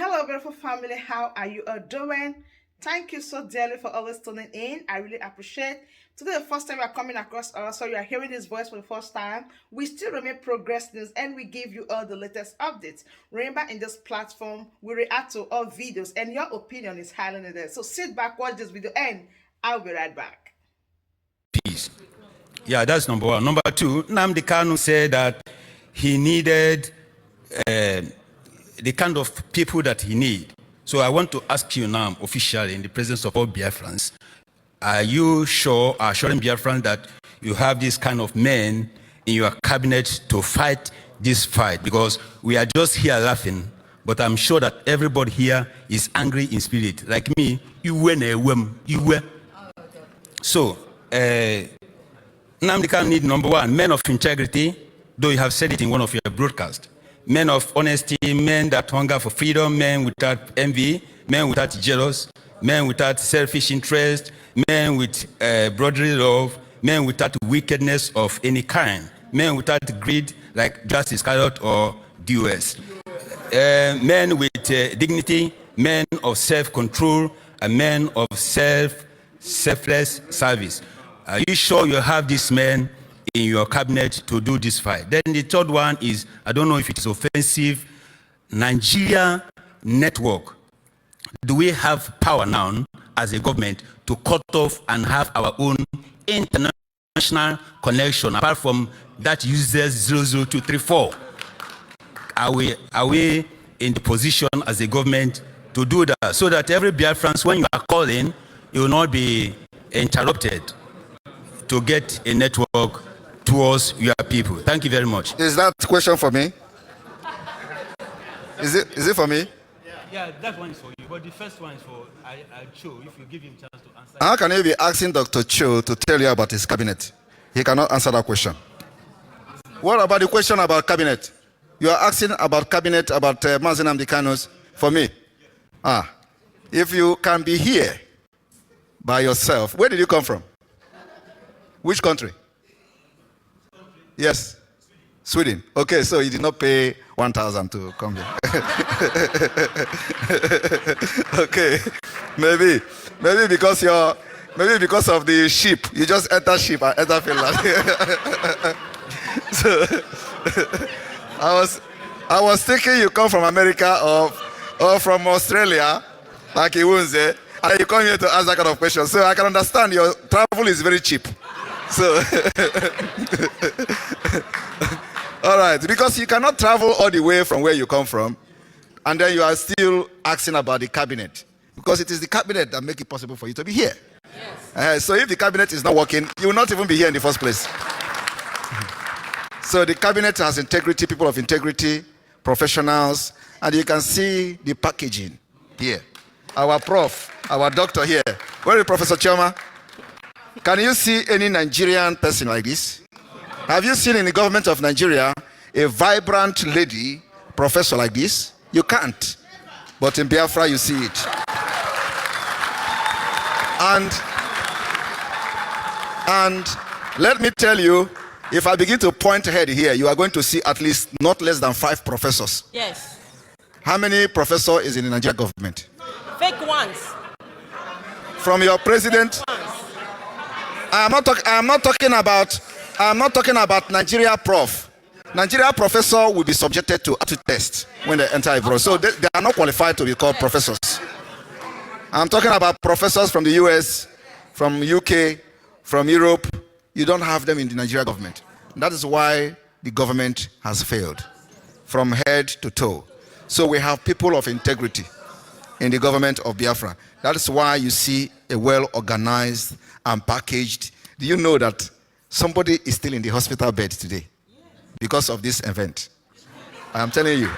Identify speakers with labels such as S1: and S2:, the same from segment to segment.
S1: Hello, beautiful family. How are you all doing? Thank you so dearly for always tuning in. I really appreciate. Today, the first time you are coming across us, so you are hearing this voice for the first time. We still remain Progress News, and we give you all the latest updates. Remember, in this platform, we react to all videos, and your opinion is highly needed. So sit back, watch this video, and I'll be right back.
S2: Peace. Yeah, that's number one. Number two, Nnamdi Kanu said that he needed the kind of people that he need. So I want to ask you now, officially, in the presence of all Biafrans, are you sure, assuring Biafrans that you have this kind of men in your cabinet to fight this fight? Because we are just here laughing, but I'm sure that everybody here is angry in spirit. Like me, you were. So, Nnamdi Kanu need number one, men of integrity, though you have said it in one of your broadcasts. Men of honesty, men that hunger for freedom, men without envy, men without jealous, men without selfish interest, men with brotherly love, men without wickedness of any kind, men without greed like Judas Iscariot or DOS. Men with dignity, men of self-control, and men of selfless service. Are you sure you have these men in your cabinet to do this fight? Then the third one is, I don't know if it is offensive, Nigeria network. Do we have power now as a government to cut off and have our own international connection apart from that uses 00234? Are we in the position as a government to do that so that every Biafran, when you are calling, you will not be interrupted to get a network towards your people? Thank you very much.
S3: Is that question for me? Is it for me?
S2: Yeah, that one is for you. But the first one is for Cho, if you give him a chance to answer.
S3: How can you be asking Dr. Cho to tell you about his cabinet? He cannot answer that question. What about the question about cabinet? You are asking about cabinet, about Mazi Nnamdi Kanu's for me. If you can be here by yourself, where did you come from? Which country? Yes, Sweden. Okay, so you did not pay 1,000 to come here. Okay, maybe because of the ship. You just enter ship and enter Finland. So I was thinking you come from America or from Australia, like Iwunze, and you come here to ask that kind of question. So I can understand your travel is very cheap. So, all right, because you cannot travel all the way from where you come from, and then you are still asking about the cabinet, because it is the cabinet that makes it possible for you to be here. Yes. So if the cabinet is not working, you will not even be here in the first place. So the cabinet has integrity, people of integrity, professionals, and you can see the packaging here. Our prof, our doctor here. Where is Professor Choma? Can you see any Nigerian person like this? Have you seen in the government of Nigeria a vibrant lady professor like this? You can't. But in Biafra, you see it. And let me tell you, if I begin to point ahead here, you are going to see at least not less than 5 professors.
S4: Yes.
S3: How many professors is in the Nigerian government?
S4: Fake ones.
S3: From your president? I'm not talking about Nigeria prof. Nigeria professor will be subjected to aptitude test when they enter abroad. So they are not qualified to be called professors. I'm talking about professors from the US, from UK, from Europe. You don't have them in the Nigeria government. That is why the government has failed from head to toe. So we have people of integrity in the government of Biafra. That is why you see a well-organized and packaged. Do you know that somebody is still in the hospital bed today because of this event? I am telling you.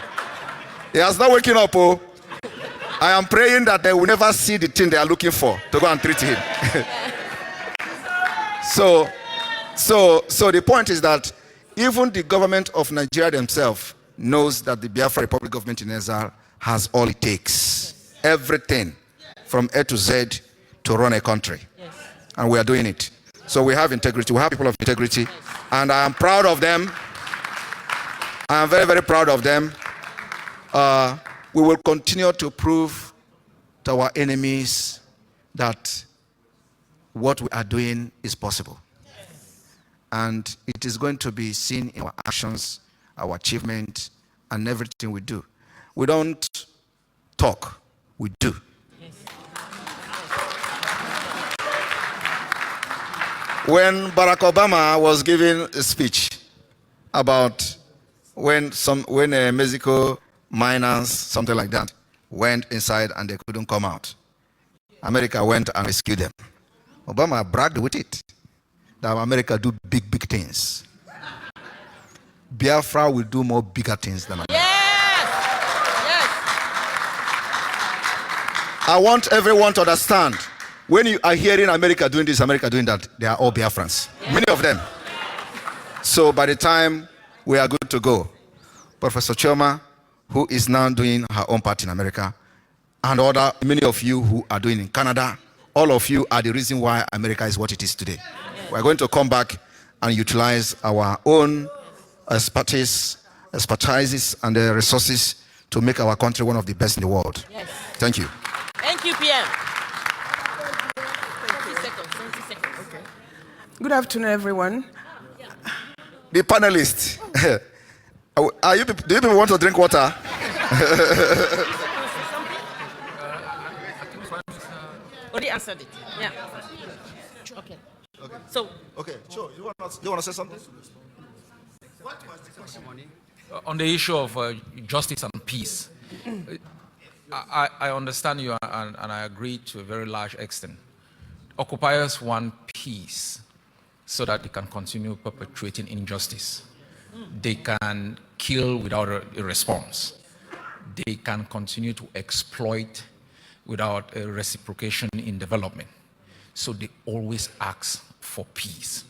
S3: He has not waking up. Oh. I am praying that they will never see the thing they are looking for to go and treat him. So the point is that even the government of Nigeria themselves knows that the Biafra Republic government in exile has all it takes. Everything from A to Z to run a country. Yes. And we are doing it. So we have integrity. We have people of integrity. Yes. And I am proud of them. I am very, very proud of them. we will continue to prove to our enemies that what we are doing is possible. And it is going to be seen in our actions, our achievement, and everything we do. We don't talk, we do. When Barack Obama was giving a speech about when Mexico miners, something like that, went inside and they couldn't come out, America went and rescued them. Obama bragged with it that America do big, big things. Biafra will do more bigger things than America.
S4: Yes! Yes!
S3: I want everyone to understand, when you are hearing America doing this, America doing that, they are all Biafrans. Many of them. So by the time we are good to go, Professor Chioma, who is now doing her own part in America, and many of you who are doing in Canada, all of you are the reason why America is what it is today. We're going to come back and utilize our own expertise, and the resources to make our country one of the best in the world.
S4: Yes.
S3: Thank you.
S4: Thank you, PM. 20 seconds. 20 seconds. Okay.
S5: Good afternoon, everyone.
S3: The panelists, do you people want to drink water?
S4: Already answered it. Yeah. Okay. So.
S3: Okay, sure. You want to say something?
S6: On the issue of justice and peace, I understand you and I agree to a very large extent. Occupiers want peace so that they can continue perpetuating injustice. They can kill without a response. They can continue to exploit without a reciprocation in development. So they always ask for peace.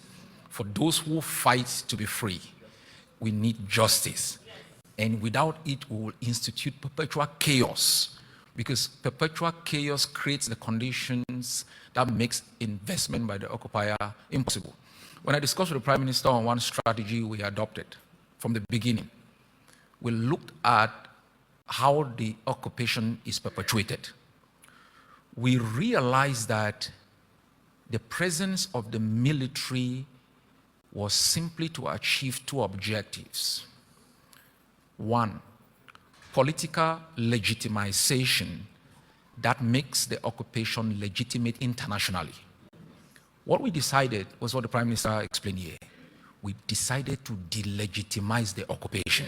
S6: For those who fight to be free, we need justice. And without it, we will institute perpetual chaos, because perpetual chaos creates the conditions that makes investment by the occupier impossible. When I discussed with the Prime Minister on one strategy we adopted from the beginning, we looked at how the occupation is perpetuated. We realized that the presence of the military was simply to achieve two objectives. One, political legitimization that makes the occupation legitimate internationally. What we decided was what the Prime Minister explained here. We decided to delegitimize the occupation.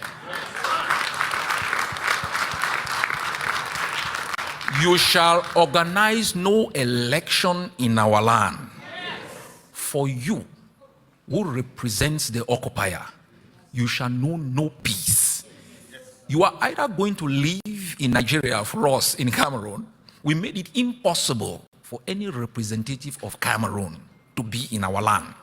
S6: You shall organize no election in our land. For you, who represents the occupier, you shall know no peace. You are either going to live in Nigeria for us in Cameroon. We made it impossible for any representative of Cameroon to be in our land.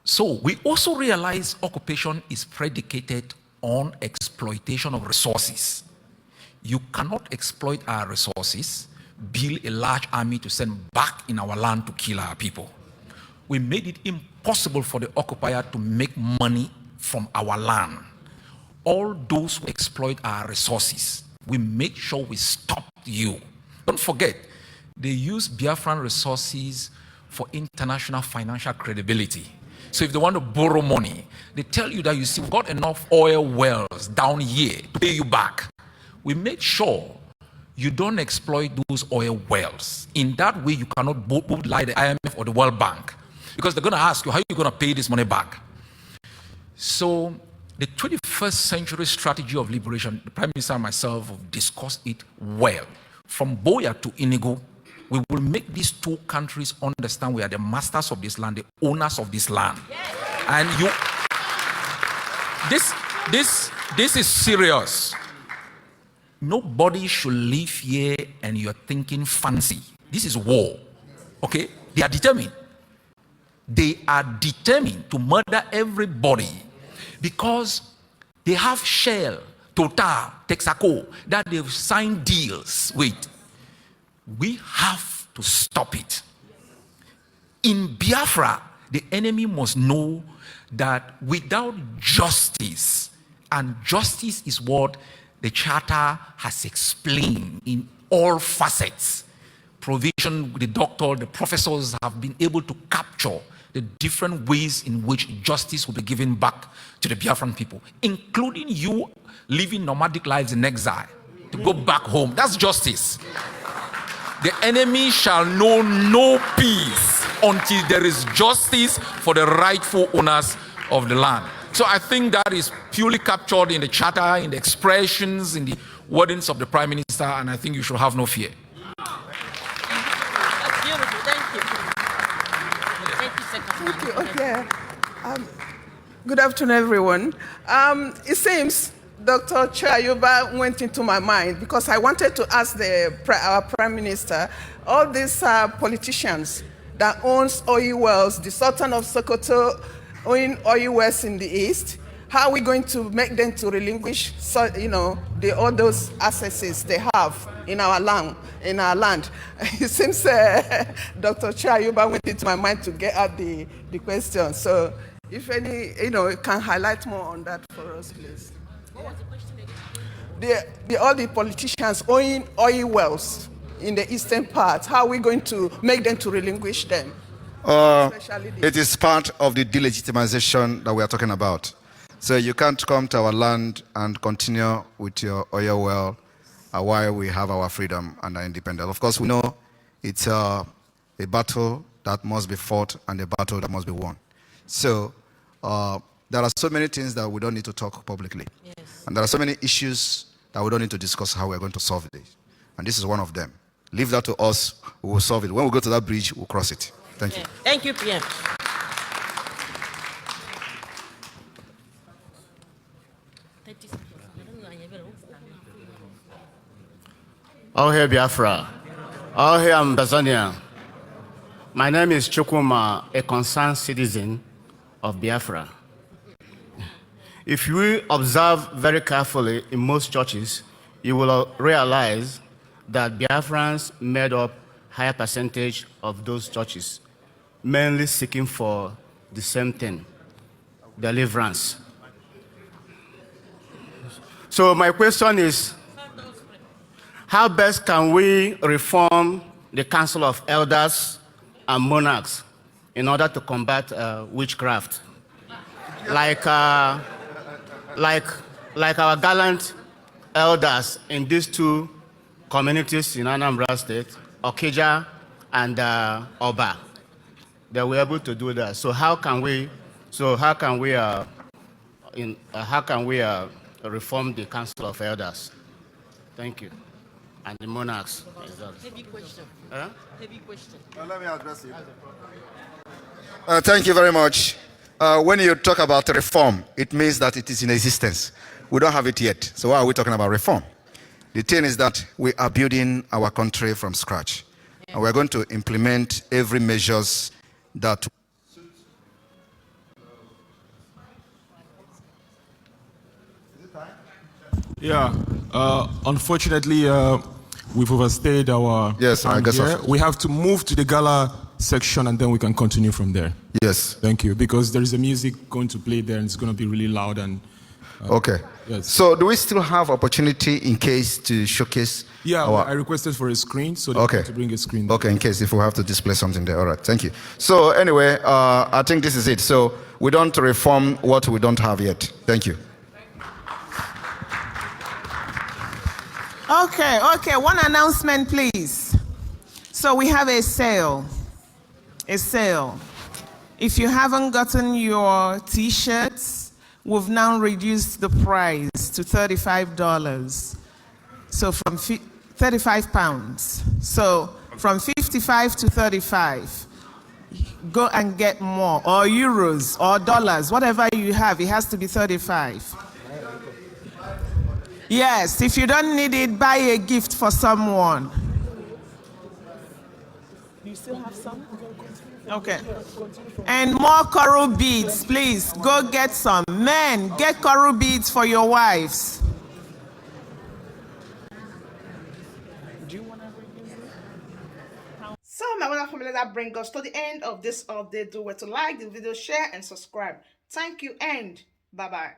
S6: So we also realize occupation is predicated on exploitation of resources. You cannot exploit our resources, build a large army to send back in our land to kill our people. We made it impossible for the occupier to make money from our land. All those who exploit our resources, we make sure we stop you. Don't forget, they use Biafran resources for international financial credibility. So if they want to borrow money, they tell you that, you see, we've got enough oil wells down here to pay you back. We made sure you don't exploit those oil wells. In that way, you cannot lie the IMF or the World Bank, because they're going to ask you, how are you going to pay this money back? So the 21st century strategy of liberation, the Prime Minister and myself have discussed it well. From Boya to Inigo, we will make these two countries understand we are the masters of this land, the owners of this land. And this is serious. Nobody should live here and you're thinking fancy. This is war. Okay? They are determined. They are determined to murder everybody because they have Shell, Total, Texaco that they've signed deals with. We have to stop it. In Biafra, the enemy must know that without justice, and justice is what the Charter has explained in all facets. Provision, the doctor, the professors have been able to capture the different ways in which justice will be given back to the Biafran people, including you living nomadic lives in exile to go back home. That's justice. The enemy shall know no peace until there is justice for the rightful owners of the land. So I think that is purely captured in the charter, in the expressions, in the wordings of the Prime Minister, and I think you should have no fear.
S4: That's beautiful. Thank you. Thank you, Secretary.
S5: Thank you. Okay. Good afternoon, everyone. It seems Dr. Ayaba went into my mind because I wanted to ask our Prime Minister, all these politicians that owns oil wells, the Sultan of Sokoto owning oil wells in the east, how are we going to make them to relinquish, all those assets they have in our land? It seems Dr. Ayaba went into my mind to get at the question. So, if any, can highlight more on that for us, please.
S4: What was the question again?
S5: All the politicians owning oil wells in the eastern part, how are we going to make them to relinquish them?
S3: It is part of the delegitimization that we are talking about. So you can't come to our land and continue with your oil well while we have our freedom and our independence. Of course, we know it's a battle that must be fought and a battle that must be won. So there are so many things that we don't need to talk publicly.
S4: Yes.
S3: And there are so many issues that we don't need to discuss how we're going to solve it. And this is one of them. Leave that to us, we will solve it. When we go to that bridge, we'll cross it. Thank you.
S4: Thank you, PM.
S7: All hail Biafra. All hail Ambazonia. My name is Chukwuma, a concerned citizen of Biafra. If you observe very carefully in most churches, you will realize that Biafrans made up higher percentage of those churches, mainly seeking for the same thing, deliverance. So my question is, how best can we reform the Council of Elders and Monarchs in order to combat witchcraft? Like our gallant elders in these two communities in Anambra State, Okija and Oba, they were able to do that. So how can we reform the Council of Elders? Thank you. And the Monarchs.
S4: Heavy question.
S7: Huh?
S4: Heavy question.
S3: Let me address it. Thank you very much. When you talk about reform, it means that it is in existence. We don't have it yet. So why are we talking about reform? The thing is that we are building our country from scratch. And we're going to implement every measures that...
S8: Yeah, unfortunately, we've overstayed our
S3: Yes, I
S8: time
S3: guess
S8: here.
S3: so.
S8: We have to move to the gala section and then we can continue from there.
S3: Yes.
S8: Thank you, because there is a music going to play there and it's going to be really loud and...
S3: Okay.
S8: Yes.
S3: So do we still have opportunity in case to showcase
S8: Yeah,
S3: our...
S8: I requested for a screen, so they
S3: Okay.
S8: have to bring a screen.
S3: Okay, in case if we have to display something there. All right, thank you. So anyway, I think this is it. So we don't reform what we don't have yet. Thank you.
S5: Okay, one announcement, please. So we have a sale. If you haven't gotten your T-shirts, we've now reduced the price to $35. So from 35 pounds. So from 55 to 35. Go and get more, or euros, or dollars, whatever you have, it has to be 35. Yes, if you don't need it, buy a gift for someone. You still have some? Okay. And more coral beads, please. Go get some. Men, get coral beads for your wives.
S1: So, my wonderful family, that brings us to the end of this update. Do well to like the video, share, and subscribe. Thank you, and bye-bye.